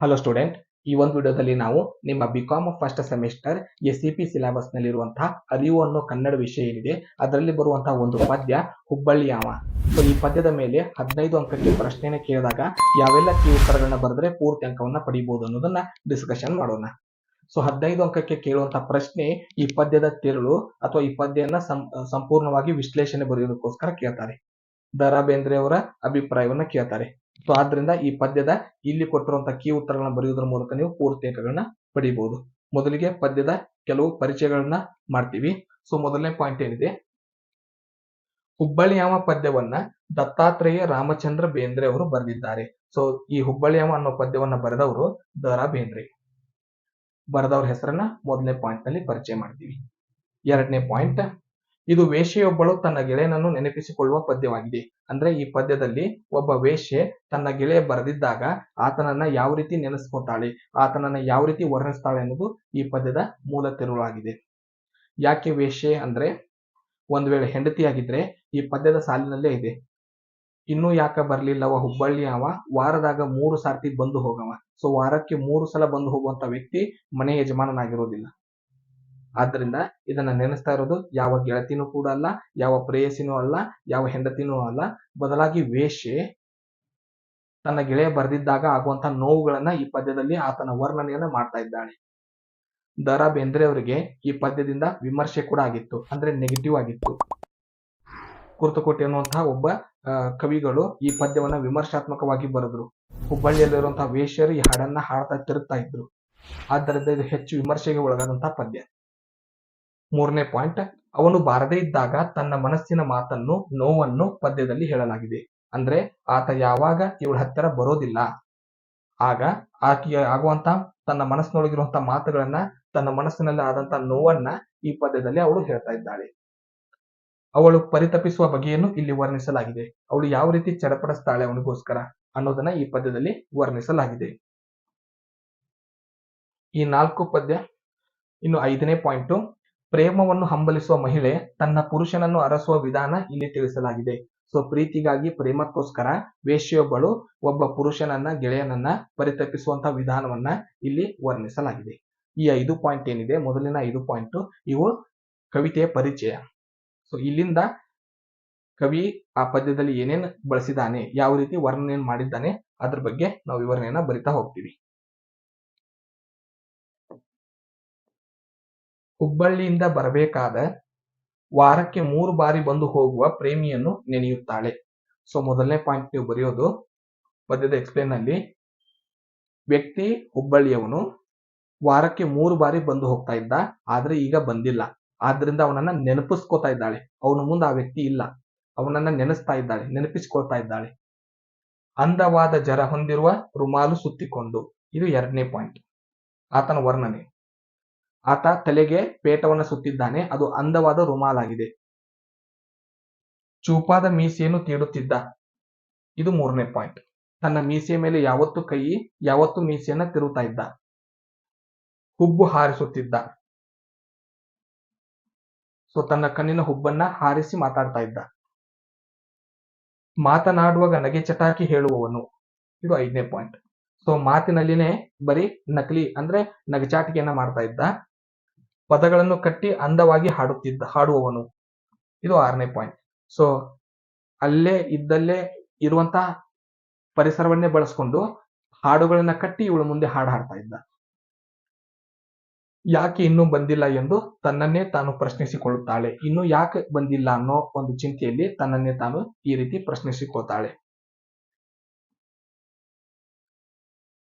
Hello student, ಈ ಒಂದು ವಿಡಿಯೋದಲ್ಲಿ ನಾವು ನಿಮ್ಮ BCom first semester SCP syllabus ನಲ್ಲಿರುವಂತಹ ಅರಿವು ಅನ್ನೋ ಕನ್ನಡ ವಿಷಯ ಏನಿದೆ ಅದರಲ್ಲಿ ಬರುವಂತಹ ಒಂದು ಪದ್ಯ ಹುಬ್ಬಳ್ಳಿ ಯಾವ. ಸೊ ಈ ಪದ್ಯದ ಮೇಲೆ 15 ಅಂಕಕ್ಕೆ ಪ್ರಶ್ನೆನ ಕೇಳಿದಾಗ ಯಾವೆಲ್ಲ ಕೀ ಉತ್ತರಗಳನ್ನ ಬರೆದ್ರೆ ಪೂರ್ತಿ ಅಂಕವನ್ನ ಪಡಿಬಹುದು ಅನ್ನೋದನ್ನ ಡಿಸ್ಕಷನ್ ಮಾಡೋಣ. ಸೊ 15 ಅಂಕಕ್ಕೆ ಕೇಳುವಂತಹ ಪ್ರಶ್ನೆ ಈ ಪದ್ಯದ ತಿರುಳು ಅಥವಾ ಈ ಪದ್ಯನ ಸಂಪೂರ್ಣವಾಗಿ ವಿಶ್ಲೇಷಣೆ ಬರೆಯೋದಕ್ಕೋಸ್ಕರ ಕೇಳ್ತಾರೆ. ದ.ರಾ ಬೇಂದ್ರೆ ಅವರ ಅಭಿಪ್ರಾಯವನ್ನ ಕೇಳ್ತಾರೆ. ಸೊ ಆದ್ರಿಂದ ಈ ಪದ್ಯದ ಇಲ್ಲಿ ಕೊಟ್ಟಿರುವಂತಹ ಕೀ ಉತ್ತರಗಳನ್ನ ಬರೆಯುವುದರ ಮೂಲಕ ನೀವು ಪೂರ್ತಿ ಅಂಕಗಳನ್ನ ಪಡಿಬಹುದು. ಮೊದಲಿಗೆ ಪದ್ಯದ ಕೆಲವು ಪರಿಚಯಗಳನ್ನ ಮಾಡ್ತೀವಿ. ಸೊ ಮೊದಲನೇ ಪಾಯಿಂಟ್ ಏನಿದೆ, ಹುಬ್ಬಳ್ಳಿಯಾವ ಪದ್ಯವನ್ನ ದತ್ತಾತ್ರೇಯ ರಾಮಚಂದ್ರ ಬೇಂದ್ರೆ ಅವರು ಬರೆದಿದ್ದಾರೆ. ಸೊ ಈ ಹುಬ್ಬಳ್ಳಿಯಾವ ಅನ್ನೋ ಪದ್ಯವನ್ನ ಬರೆದವರು ದ.ರಾ ಬೇಂದ್ರೆ. ಬರೆದವ್ರ ಹೆಸರನ್ನ ಮೊದಲನೇ ಪಾಯಿಂಟ್ ನಲ್ಲಿ ಪರಿಚಯ ಮಾಡ್ತೀವಿ. ಎರಡನೇ ಪಾಯಿಂಟ್, ಇದು ವೇಶ್ಯೆಯೊಬ್ಬಳು ತನ್ನ ಗೆಳೆಯನನ್ನು ನೆನಪಿಸಿಕೊಳ್ಳುವ ಪದ್ಯವಾಗಿದೆ. ಅಂದ್ರೆ ಈ ಪದ್ಯದಲ್ಲಿ ಒಬ್ಬ ವೇಶ್ಯೆ ತನ್ನ ಗೆಳೆಯ ಬರೆದಿದ್ದಾಗ ಆತನನ್ನ ಯಾವ ರೀತಿ ನೆನೆಸ್ಕೊತಾಳೆ, ಆತನನ್ನ ಯಾವ ರೀತಿ ವರ್ಣಿಸ್ತಾಳೆ ಅನ್ನೋದು ಈ ಪದ್ಯದ ಮೂಲ ತಿರುಳಾಗಿದೆ. ಯಾಕೆ ವೇಶ್ಯೆ ಅಂದ್ರೆ, ಒಂದ್ ವೇಳೆ ಹೆಂಡತಿಯಾಗಿದ್ರೆ ಈ ಪದ್ಯದ ಸಾಲಿನಲ್ಲೇ ಇದೆ, ಇನ್ನೂ ಯಾಕ ಬರ್ಲಿಲ್ಲವ ಹುಬ್ಬಳ್ಳಿ ಅವ, ವಾರದಾಗ 3 ಸಾರ್ತಿ ಬಂದು ಹೋಗವ. ಸೊ ವಾರಕ್ಕೆ 3 ಸಲ ಬಂದು ಹೋಗುವಂತ ವ್ಯಕ್ತಿ ಮನೆ ಯಜಮಾನನಾಗಿರೋದಿಲ್ಲ. ಆದ್ದರಿಂದ ಇದನ್ನ ನೆನೆಸ್ತಾ ಇರೋದು ಯಾವ ಗೆಳತಿನೂ ಕೂಡ ಅಲ್ಲ, ಯಾವ ಪ್ರೇಯಸಿನೂ ಅಲ್ಲ, ಯಾವ ಹೆಂಡತಿನೂ ಅಲ್ಲ, ಬದಲಾಗಿ ವೇಶ್ಯೆ ತನ್ನ ಗೆಳೆಯ ಬರೆದಿದ್ದಾಗ ಆಗುವಂತಹ ನೋವುಗಳನ್ನ ಈ ಪದ್ಯದಲ್ಲಿ ಆತನ ವರ್ಣನೆಯನ್ನ ಮಾಡ್ತಾ ಇದ್ದಾಳೆ. ದ.ರಾ ಬೇಂದ್ರೆ ಅವರಿಗೆ ಈ ಪದ್ಯದಿಂದ ವಿಮರ್ಶೆ ಕೂಡ ಆಗಿತ್ತು, ಅಂದ್ರೆ ನೆಗೆಟಿವ್ ಆಗಿತ್ತು. ಕುರ್ತಕೋಟಿ ಅನ್ನುವಂತಹ ಒಬ್ಬ ಕವಿಗಳು ಈ ಪದ್ಯವನ್ನ ವಿಮರ್ಶಾತ್ಮಕವಾಗಿ ಬರೆದ್ರು. ಹುಬ್ಬಳ್ಳಿಯಲ್ಲಿರುವಂತಹ ವೇಶ್ಯರು ಈ ಹಾಡನ್ನ ಹಾಡ್ತಾ ತಿರುಗ್ತಾ ಇದ್ರು. ಆದ್ದರಿಂದ ಇದು ಹೆಚ್ಚು ವಿಮರ್ಶೆಗೆ ಒಳಗಾದಂತಹ ಪದ್ಯ. ಮೂರನೇ ಪಾಯಿಂಟ್, ಅವನು ಬಾರದೇ ಇದ್ದಾಗ ತನ್ನ ಮನಸ್ಸಿನ ಮಾತನ್ನು, ನೋವನ್ನು ಪದ್ಯದಲ್ಲಿ ಹೇಳಲಾಗಿದೆ. ಅಂದ್ರೆ ಆತ ಯಾವಾಗ ಇವಳ ಹತ್ತಿರ ಬರೋದಿಲ್ಲ ಆಗ ಆಕೆಗೆ ಆಗುವಂತ ತನ್ನ ಮನಸ್ಸಿನೊಳಗಿರುವಂತಹ ಮಾತುಗಳನ್ನ, ತನ್ನ ಮನಸ್ಸಿನಲ್ಲಿ ಆದಂತಹ ನೋವನ್ನ ಈ ಪದ್ಯದಲ್ಲಿ ಅವಳು ಹೇಳ್ತಾ ಇದ್ದಾಳೆ. ಅವಳು ಪರಿತಪಿಸುವ ಬಗೆಯನ್ನು ಇಲ್ಲಿ ವರ್ಣಿಸಲಾಗಿದೆ. ಅವಳು ಯಾವ ರೀತಿ ಚಡಪಡಿಸ್ತಾಳೆ ಅವನಿಗೋಸ್ಕರ ಅನ್ನೋದನ್ನ ಈ ಪದ್ಯದಲ್ಲಿ ವರ್ಣಿಸಲಾಗಿದೆ. ಈ 4 ಪದ್ಯ. ಇನ್ನು 5ನೇ ಪಾಯಿಂಟ್, ಪ್ರೇಮವನ್ನು ಹಂಬಲಿಸುವ ಮಹಿಳೆ ತನ್ನ ಪುರುಷನನ್ನು ಅರಸುವ ವಿಧಾನ ಇಲ್ಲಿ ತಿಳಿಸಲಾಗಿದೆ. ಸೊ ಪ್ರೀತಿಗಾಗಿ, ಪ್ರೇಮಕ್ಕೋಸ್ಕರ ವೇಶ್ಯೆಯೊಬ್ಬಳು ಒಬ್ಬ ಪುರುಷನನ್ನ, ಗೆಳೆಯನನ್ನ ಪರಿತಪಿಸುವಂತಹ ವಿಧಾನವನ್ನ ಇಲ್ಲಿ ವರ್ಣಿಸಲಾಗಿದೆ. ಈ 5 ಪಾಯಿಂಟ್ ಏನಿದೆ, ಮೊದಲಿನ 5 ಪಾಯಿಂಟ್ ಇವು ಕವಿತೆಯ ಪರಿಚಯ. ಸೊ ಇಲ್ಲಿಂದ ಕವಿ ಆ ಪದ್ಯದಲ್ಲಿ ಏನೇನು ಬಳಸಿದಾನೆ, ಯಾವ ರೀತಿ ವರ್ಣನೆಯನ್ನು ಮಾಡಿದ್ದಾನೆ ಅದ್ರ ಬಗ್ಗೆ ನಾವು ವಿವರಣೆಯನ್ನ ಬರಿತಾ ಹೋಗ್ತೀವಿ. ಹುಬ್ಬಳ್ಳಿಯಿಂದ ಬರಬೇಕಾದ ವಾರಕ್ಕೆ 3 ಬಾರಿ ಬಂದು ಹೋಗುವ ಪ್ರೇಮಿಯನ್ನು ನೆನೆಯುತ್ತಾಳೆ. ಸೊ ಮೊದಲನೇ ಪಾಯಿಂಟ್ ನೀವು ಬರೆಯೋದು ಪದ್ಯದ ಎಕ್ಸ್ಪ್ಲೇನ್ ನಲ್ಲಿ, ವ್ಯಕ್ತಿ ಹುಬ್ಬಳ್ಳಿಯವನು ವಾರಕ್ಕೆ 3 ಬಾರಿ ಬಂದು ಹೋಗ್ತಾ ಇದ್ದ, ಆದ್ರೆ ಈಗ ಬಂದಿಲ್ಲ. ಆದ್ರಿಂದ ಅವನನ್ನ ನೆನಪಿಸ್ಕೋತಾ ಇದ್ದಾಳೆ. ಅವನ ಮುಂದೆ ಆ ವ್ಯಕ್ತಿ ಇಲ್ಲ, ಅವನನ್ನ ನೆನೆಸ್ತಾ ಇದ್ದಾಳೆ, ನೆನಪಿಸ್ಕೊಳ್ತಾ ಇದ್ದಾಳೆ. ಅಂದವಾದ ಜರ ಹೊಂದಿರುವ ರುಮಾಲು ಸುತ್ತಿಕೊಂಡು, ಇದು 2ನೇ ಪಾಯಿಂಟ್. ಆತನ ವರ್ಣನೆ, ಆತ ತಲೆಗೆ ಪೇಟವನ್ನು ಸುತ್ತಿದ್ದಾನೆ, ಅದು ಅಂದವಾದ ರುಮಾಲಾಗಿದೆ. ಚೂಪಾದ ಮೀಸೆಯನ್ನು ತೀಡುತ್ತಿದ್ದ, ಇದು 3ನೇ ಪಾಯಿಂಟ್. ತನ್ನ ಮೀಸೆಯ ಮೇಲೆ ಯಾವತ್ತು ಕೈ, ಯಾವತ್ತು ಮೀಸೆಯನ್ನ ತಿರುತ್ತಾ ಇದ್ದ. ಹುಬ್ಬು ಹಾರಿಸುತ್ತಿದ್ದ, ಸೊ ತನ್ನ ಕಣ್ಣಿನ ಹುಬ್ಬನ್ನ ಹಾರಿಸಿ ಮಾತಾಡ್ತಾ ಇದ್ದ. ಮಾತನಾಡುವಾಗ ನಗೆ ಚಟಾಕಿ ಹೇಳುವವನು, ಇದು 5ನೇ ಪಾಯಿಂಟ್. ಸೊ ಮಾತಿನಲ್ಲಿನೇ ಬರೀ ನಕಲಿ ಅಂದ್ರೆ ನಗಚಾಟಿಕೆಯನ್ನ ಮಾಡ್ತಾ ಇದ್ದ. ಪದಗಳನ್ನು ಕಟ್ಟಿ ಅಂದವಾಗಿ ಹಾಡುವವನು, ಇದು 6ನೇ ಪಾಯಿಂಟ್. ಸೊ ಅಲ್ಲೇ ಇದ್ದಲ್ಲೇ ಇರುವಂತಹ ಪರಿಸರವನ್ನೇ ಬಳಸ್ಕೊಂಡು ಹಾಡುಗಳನ್ನ ಕಟ್ಟಿ ಇವಳು ಮುಂದೆ ಹಾಡು ಹಾಡ್ತಾ ಇದ್ದ. ಯಾಕೆ ಇನ್ನೂ ಬಂದಿಲ್ಲ ಎಂದು ತನ್ನನ್ನೇ ತಾನು ಪ್ರಶ್ನಿಸಿಕೊಳ್ಳುತ್ತಾಳೆ. ಇನ್ನು ಯಾಕೆ ಬಂದಿಲ್ಲ ಅನ್ನೋ ಒಂದು ಚಿಂತೆಯಲ್ಲಿ ತನ್ನನ್ನೇ ತಾನು ಈ ರೀತಿ ಪ್ರಶ್ನಿಸಿಕೊಳ್ತಾಳೆ.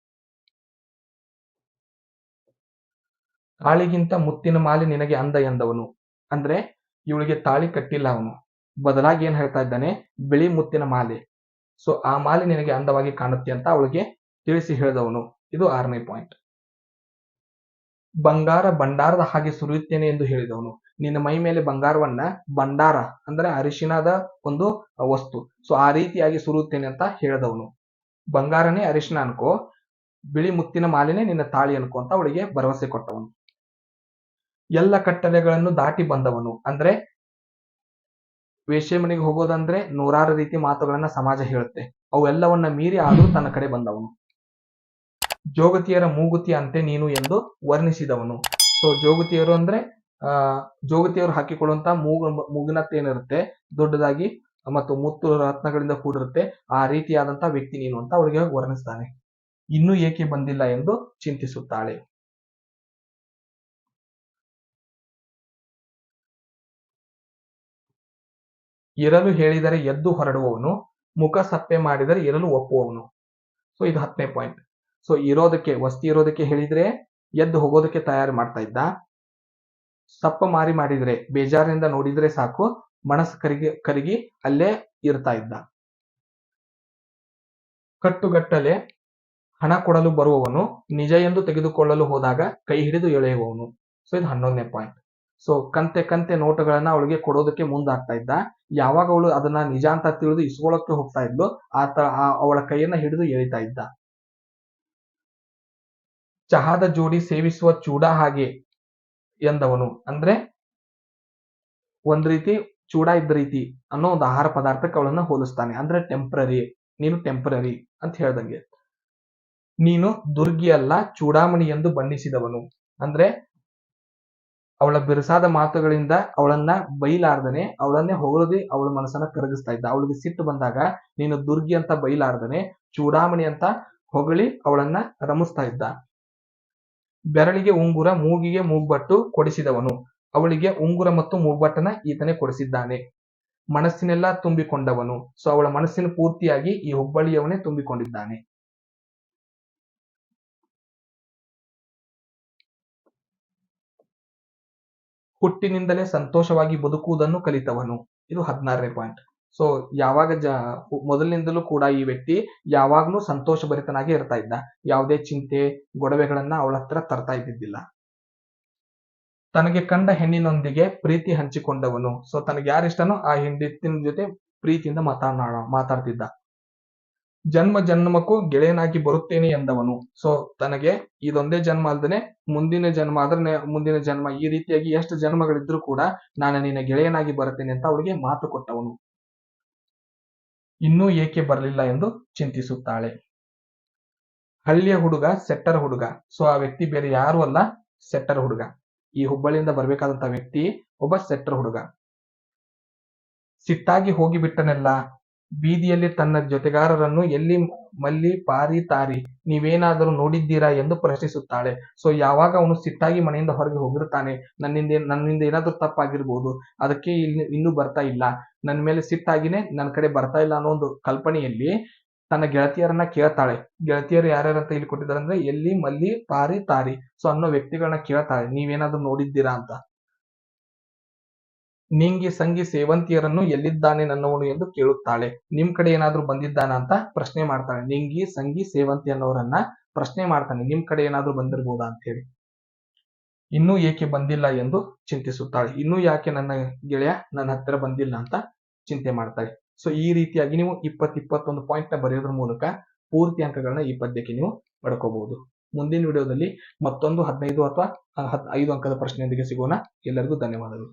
ತಾಳಿಗಿಂತ ಮುತ್ತಿನ ಮಾಲೆ ನಿನಗೆ ಅಂದ ಎಂದವನು, ಅಂದ್ರೆ ಇವಳಿಗೆ ತಾಳಿ ಕಟ್ಟಿಲ್ಲ ಅವನು, ಬದಲಾಗಿ ಏನ್ ಹೇಳ್ತಾ ಇದ್ದಾನೆ, ಬಿಳಿ ಮುತ್ತಿನ ಮಾಲೆ, ಸೊ ಆ ಮಾಲೆ ನಿನಗೆ ಅಂದವಾಗಿ ಕಾಣುತ್ತೆ ಅಂತ ಅವಳಿಗೆ ತಿಳಿಸಿ ಹೇಳಿದವನು, ಇದು 6ನೇ ಪಾಯಿಂಟ್. ಬಂಗಾರ ಭಂಡಾರದ ಹಾಗೆ ಸುರಿಯುತ್ತೇನೆ ಎಂದು ಹೇಳಿದವನು, ನಿನ್ನ ಮೈ ಮೇಲೆ ಬಂಗಾರವನ್ನ, ಭಂಡಾರ ಅಂದ್ರೆ ಅರಿಶಿಣದ ಒಂದು ವಸ್ತು, ಸೊ ಆ ರೀತಿಯಾಗಿ ಸುರಿಯುತ್ತೇನೆ ಅಂತ ಹೇಳಿದವನು. ಬಂಗಾರನೇ ಅರಿಶಿಣ ಅನ್ಕೋ, ಬಿಳಿ ಮುತ್ತಿನ ಮಾಲೆನೇ ನಿನ್ನ ತಾಳಿ ಅನ್ಕೋ ಅಂತ ಅವಳಿಗೆ ಭರವಸೆ ಕೊಟ್ಟವನು. ಎಲ್ಲ ಕಟ್ಟಳೆಗಳನ್ನು ದಾಟಿ ಬಂದವನು, ಅಂದ್ರೆ ವೇಶ್ಯೆ ಮನೆಗೆ ಹೋಗೋದಂದ್ರೆ 100 ರೀತಿ ಮಾತುಗಳನ್ನ ಸಮಾಜ ಹೇಳುತ್ತೆ, ಅವೆಲ್ಲವನ್ನ ಮೀರಿ ಆದ್ರೂ ತನ್ನ ಕಡೆ ಬಂದವನು. ಜೋಗತಿಯರ ಮೂಗುತಿ ಅಂತೆ ನೀನು ಎಂದು ವರ್ಣಿಸಿದವನು. ಸೊ ಜೋಗತಿಯರು ಅಂದ್ರೆ ಜೋಗತಿಯವರು ಹಾಕಿಕೊಳ್ಳುವಂತ ಮೂಗಿನತ್ತೆ ಏನಿರುತ್ತೆ ದೊಡ್ಡದಾಗಿ ಮತ್ತು ಮುತ್ತು ರತ್ನಗಳಿಂದ ಕೂಡಿರುತ್ತೆ, ಆ ರೀತಿಯಾದಂತಹ ವ್ಯಕ್ತಿ ನೀನು ಅಂತ ಅವಳಿಗೆ ವರ್ಣಿಸ್ತಾನೆ. ಇನ್ನೂ ಏಕೆ ಬಂದಿಲ್ಲ ಎಂದು ಚಿಂತಿಸುತ್ತಾಳೆ. ಇರಲು ಹೇಳಿದರೆ ಎದ್ದು ಹೊರಡುವವನು, ಮುಖ ಸಪ್ಪೆ ಮಾಡಿದರೆ ಇರಲು ಒಪ್ಪುವವನು. ಸೊ ಇದು 10ನೇ ಪಾಯಿಂಟ್. ಸೊ ವಸ್ತಿ ಇರೋದಕ್ಕೆ ಹೇಳಿದ್ರೆ ಎದ್ದು ಹೋಗೋದಕ್ಕೆ ತಯಾರಿ ಮಾಡ್ತಾ ಇದ್ದ. ಸಪ್ಪ ಮಾರಿ ಮಾಡಿದ್ರೆ ಬೇಜಾರಿನಿಂದ ನೋಡಿದ್ರೆ ಸಾಕು ಮನಸ್ಸು ಕರಗಿ ಅಲ್ಲೇ ಇರ್ತಾ ಇದ್ದ. ಕಟ್ಟುಗಟ್ಟಲೆ ಹಣ ಕೊಡಲು ಬರುವವನು, ನಿಜ ಎಂದು ತೆಗೆದುಕೊಳ್ಳಲು ಹೋದಾಗ ಕೈ ಹಿಡಿದು ಎಳೆಯುವವನು. ಸೊ ಇದು 11ನೇ ಪಾಯಿಂಟ್. ಸೊ ಕಂತೆ ನೋಟುಗಳನ್ನ ಅವಳಿಗೆ ಕೊಡೋದಕ್ಕೆ ಮುಂದಾಗ್ತಾ ಇದ್ದ. ಯಾವಾಗ ಅವಳು ಅದನ್ನ ನಿಜ ಅಂತ ತಿಳಿದು ಇಸ್ಕೊಳ್ಳೋಕೆ ಹೋಗ್ತಾ ಇದ್ಲು, ಅವಳ ಕೈಯನ್ನ ಹಿಡಿದು ಎಳಿತಾ ಇದ್ದ. ಚಹಾದ ಜೋಡಿ ಸೇವಿಸುವ ಚೂಡ ಹಾಗೆ ಎಂದವನು, ಅಂದ್ರೆ ಒಂದ್ ರೀತಿ ಚೂಡ ಇದ್ದ ರೀತಿ ಅನ್ನೋ ಒಂದು ಆಹಾರ ಪದಾರ್ಥಕ್ಕೆ ಅವಳನ್ನ ಹೋಲಿಸ್ತಾನೆ. ಅಂದ್ರೆ ಟೆಂಪ್ರರಿ, ನೀನು ಟೆಂಪ್ರರಿ ಅಂತ ಹೇಳ್ದಂಗೆ. ನೀನು ದುರ್ಗಿಯಲ್ಲ ಚೂಡಾಮಣಿ ಎಂದು ಬಣ್ಣಿಸಿದವನು, ಅಂದ್ರೆ ಅವಳ ಬಿರುಸಾದ ಮಾತುಗಳಿಂದ ಅವಳನ್ನ ಬೈಲಾರ್ದನೆ ಅವಳನ್ನೇ ಹೊಗಳದಿ ಅವಳ ಮನಸ್ಸನ್ನ ಕರಗಿಸ್ತಾ ಇದ್ದ. ಅವಳಿಗೆ ಸಿಟ್ಟು ಬಂದಾಗ ನೀನು ದುರ್ಗಿ ಅಂತ ಬೈಲಾರ್ದನೆ ಚೂಡಾಮಣಿ ಅಂತ ಹೊಗಳಿ ಅವಳನ್ನ ರಮಿಸ್ತಾ ಇದ್ದ. ಬೆರಳಿಗೆ ಉಂಗುರ ಮೂಗಿಗೆ ಮೂಗ್ಬಟ್ಟು ಕೊಡಿಸಿದವನು, ಅವಳಿಗೆ ಉಂಗುರ ಮತ್ತು ಮೂಗ್ಬಟ್ಟನ ಈತನೇ ಕೊಡಿಸಿದ್ದಾನೆ. ಮನಸ್ಸಿನೆಲ್ಲ ತುಂಬಿಕೊಂಡವನು, ಸೊ ಅವಳ ಮನಸ್ಸಿನ ಪೂರ್ತಿಯಾಗಿ ಈ ಹುಬ್ಬಳ್ಳಿಯವನೇ ತುಂಬಿಕೊಂಡಿದ್ದಾನೆ. ಹುಟ್ಟಿನಿಂದಲೇ ಸಂತೋಷವಾಗಿ ಬದುಕುವುದನ್ನು ಕಲಿತವನು. ಇದು 16ನೇ ಪಾಯಿಂಟ್. ಸೊ ಯಾವಾಗ ಮೊದಲಿನಿಂದಲೂ ಕೂಡ ಈ ವ್ಯಕ್ತಿ ಯಾವಾಗ್ಲೂ ಸಂತೋಷ ಭರಿತನಾಗಿ ಇರ್ತಾ ಇದ್ದ. ಯಾವುದೇ ಚಿಂತೆ ಗೊಡವೆಗಳನ್ನ ಅವಳ ಹತ್ರ ತರ್ತಾ ಇದ್ದಿದ್ದಿಲ್ಲ. ತನಗೆ ಕಂಡ ಹೆಣ್ಣಿನೊಂದಿಗೆ ಪ್ರೀತಿ ಹಂಚಿಕೊಂಡವನು. ಸೊ ತನಗೆ ಯಾರಿಷ್ಟನೋ ಆ ಹೆಂಡತಿನ ಜೊತೆ ಪ್ರೀತಿಯಿಂದ ಮಾತಾಡ್ತಿದ್ದ. ಜನ್ಮ ಜನ್ಮಕ್ಕೂ ಗೆಳೆಯನಾಗಿ ಬರುತ್ತೇನೆ ಎಂದವನು. ಸೊ ತನಗೆ ಇದೊಂದೇ ಜನ್ಮ ಅಲ್ದೇನೆ ಮುಂದಿನ ಜನ್ಮ ಆದ್ರೆ ಮುಂದಿನ ಜನ್ಮ, ಈ ರೀತಿಯಾಗಿ ಎಷ್ಟು ಜನ್ಮಗಳಿದ್ರು ಕೂಡ ನಾನು ನಿನ್ನ ಗೆಳೆಯನಾಗಿ ಬರುತ್ತೇನೆ ಅಂತ ಅವಳಿಗೆ ಮಾತು ಕೊಟ್ಟವನು. ಇನ್ನೂ ಏಕೆ ಬರಲಿಲ್ಲ ಎಂದು ಚಿಂತಿಸುತ್ತಾಳೆ. ಹಳ್ಳಿಯ ಹುಡುಗ, ಸೆಟ್ಟರ್ ಹುಡುಗ. ಸೊ ಆ ವ್ಯಕ್ತಿ ಬೇರೆ ಯಾರು ಅಲ್ಲ, ಸೆಟ್ಟರ್ ಹುಡುಗ. ಈ ಹುಬ್ಬಳ್ಳಿಯಿಂದ ಬರ್ಬೇಕಾದಂತ ವ್ಯಕ್ತಿ ಒಬ್ಬ ಸೆಟ್ಟರ್ ಹುಡುಗ. ಸಿಟ್ಟಾಗಿ ಹೋಗಿಬಿಟ್ಟನೆಲ್ಲ, ಬೀದಿಯಲ್ಲಿ ತನ್ನ ಜೊತೆಗಾರರನ್ನು ಎಲ್ಲಿ ಮಲ್ಲಿ ಪಾರಿ ತಾರಿ ನೀವೇನಾದರೂ ನೋಡಿದ್ದೀರಾ ಎಂದು ಪ್ರಶ್ನಿಸುತ್ತಾಳೆ. ಸೊ ಯಾವಾಗ ಅವನು ಸಿಟ್ಟಾಗಿ ಮನೆಯಿಂದ ಹೊರಗೆ ಹೋಗಿರ್ತಾನೆ, ನನ್ನಿಂದ ಏನಾದ್ರೂ ತಪ್ಪಾಗಿರ್ಬೋದು, ಅದಕ್ಕೆ ಇನ್ನೂ ಬರ್ತಾ ಇಲ್ಲ, ನನ್ನ ಮೇಲೆ ಸಿಟ್ಟಾಗಿನೇ ನನ್ನ ಕಡೆ ಬರ್ತಾ ಇಲ್ಲ ಅನ್ನೋ ಒಂದು ಕಲ್ಪನೆಯಲ್ಲಿ ತನ್ನ ಗೆಳತಿಯರನ್ನ ಕೇಳ್ತಾಳೆ. ಗೆಳತಿಯರು ಯಾರ್ಯಾರಂತ ಇಲ್ಲಿ ಕೊಟ್ಟಿದ್ದಾರೆ ಅಂದ್ರೆ ಎಲ್ಲಿ ಮಲ್ಲಿ ಪಾರಿ ತಾರಿ, ಸೊ ಅನ್ನೋ ವ್ಯಕ್ತಿಗಳನ್ನ ಕೇಳ್ತಾಳೆ, ನೀವೇನಾದ್ರೂ ನೋಡಿದ್ದೀರಾ ಅಂತ. ನಿಂಗಿ ಸಂಗಿ ಸೇವಂತಿಯರನ್ನು ಎಲ್ಲಿದ್ದಾನೆ ನನ್ನವನು ಎಂದು ಕೇಳುತ್ತಾಳೆ. ನಿಮ್ ಕಡೆ ಏನಾದ್ರೂ ಬಂದಿದ್ದಾನ ಅಂತ ಪ್ರಶ್ನೆ ಮಾಡ್ತಾಳೆ. ನಿಂಗಿ ಸಂಗಿ ಸೇವಂತಿ ಅನ್ನೋರನ್ನ ಪ್ರಶ್ನೆ ಮಾಡ್ತಾನೆ, ನಿಮ್ ಕಡೆ ಏನಾದ್ರೂ ಬಂದಿರ್ಬೋದಾ ಅಂತ ಹೇಳಿ. ಇನ್ನೂ ಏಕೆ ಬಂದಿಲ್ಲ ಎಂದು ಚಿಂತಿಸುತ್ತಾಳೆ. ಇನ್ನೂ ಯಾಕೆ ನನ್ನ ಗೆಳೆಯ ನನ್ನ ಹತ್ತಿರ ಬಂದಿಲ್ಲ ಅಂತ ಚಿಂತೆ ಮಾಡ್ತಾಳೆ. ಸೊ ಈ ರೀತಿಯಾಗಿ ನೀವು 21 ಪಾಯಿಂಟ್ ನ ಬರೆಯೋದ್ರ ಮೂಲಕ ಪೂರ್ತಿ ಅಂಕಗಳನ್ನ ಈ ಪದ್ಯಕ್ಕೆ ನೀವು ಪಡ್ಕೋಬಹುದು. ಮುಂದಿನ ವಿಡಿಯೋದಲ್ಲಿ ಮತ್ತೊಂದು 15 ಅಥವಾ 5 ಅಂಕದ ಪ್ರಶ್ನೆಯೊಂದಿಗೆ ಸಿಗೋಣ. ಎಲ್ಲರಿಗೂ ಧನ್ಯವಾದಗಳು.